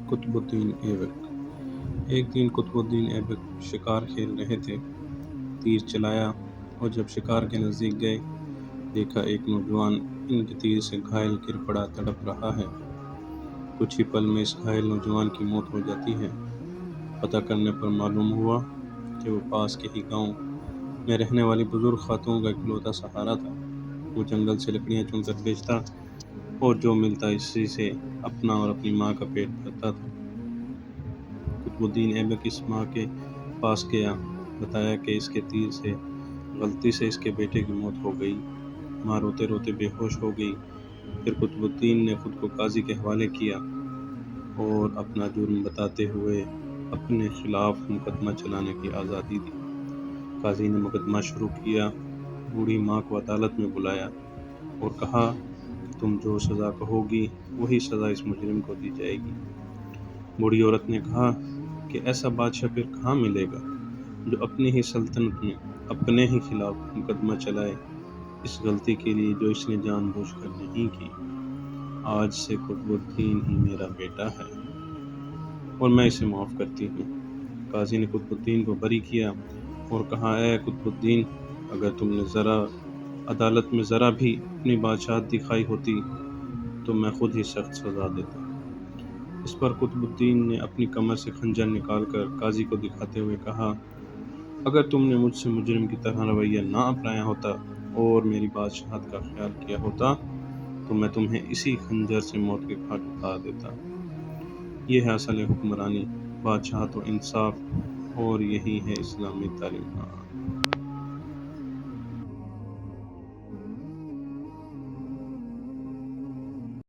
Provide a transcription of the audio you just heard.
قطب الدین ایبک۔ ایک دن قطب الدین ایبک شکار کھیل رہے تھے۔ تیر چلایا اور جب شکار کے نزدیک گئے، دیکھا ایک نوجوان ان کے تیر سے گھائل گر پڑا تڑپ رہا ہے۔ کچھ ہی پل میں اس گھائل نوجوان کی موت ہو جاتی ہے۔ پتہ کرنے پر معلوم ہوا کہ وہ پاس کے ہی گاؤں میں رہنے والی بزرگ خاتون کا اکلوتا سہارا تھا۔ وہ جنگل سے لکڑیاں چن کر بیچتا اور جو ملتا اسی سے اپنا اور اپنی ماں کا پیٹ بھرتا تھا۔ قطب الدین ایبک اس ماں کے پاس گیا، بتایا کہ اس کے تیر سے غلطی سے اس کے بیٹے کی موت ہو گئی۔ ماں روتے روتے بے ہوش ہو گئی۔ پھر قطب الدین نے خود کو قاضی کے حوالے کیا اور اپنا جرم بتاتے ہوئے اپنے خلاف مقدمہ چلانے کی آزادی دی۔ قاضی نے مقدمہ شروع کیا، بوڑھی ماں کو عدالت میں بلایا اور کہا کہ تم جو سزا کہو گی وہی سزا اس مجرم کو دی جائے گی۔ بوڑھی عورت نے کہا کہ ایسا بادشاہ پھر کہاں ملے گا جو اپنی ہی سلطنت میں اپنے ہی خلاف مقدمہ چلائے، اس غلطی کے لیے جو اس نے جان بوجھ کر نہیں کی۔ آج سے قطب الدین ہی میرا بیٹا ہے اور میں اسے معاف کرتی ہوں۔ قاضی نے قطب الدین کو بری کیا اور کہا، اے قطب الدین، اگر تم نے عدالت میں ذرا بھی اپنی بادشاہت دکھائی ہوتی تو میں خود ہی سخت سزا دیتا۔ اس پر قطب الدین نے اپنی کمر سے خنجر نکال کر قاضی کو دکھاتے ہوئے کہا، اگر تم نے مجھ سے مجرم کی طرح رویہ نہ اپنایا ہوتا اور میری بادشاہت کا خیال کیا ہوتا تو میں تمہیں اسی خنجر سے موت کے گھاٹ اتار دیتا۔ یہ ہے اصل حکمرانی، بادشاہت و انصاف، اور یہی ہے اسلامی تعلیمات۔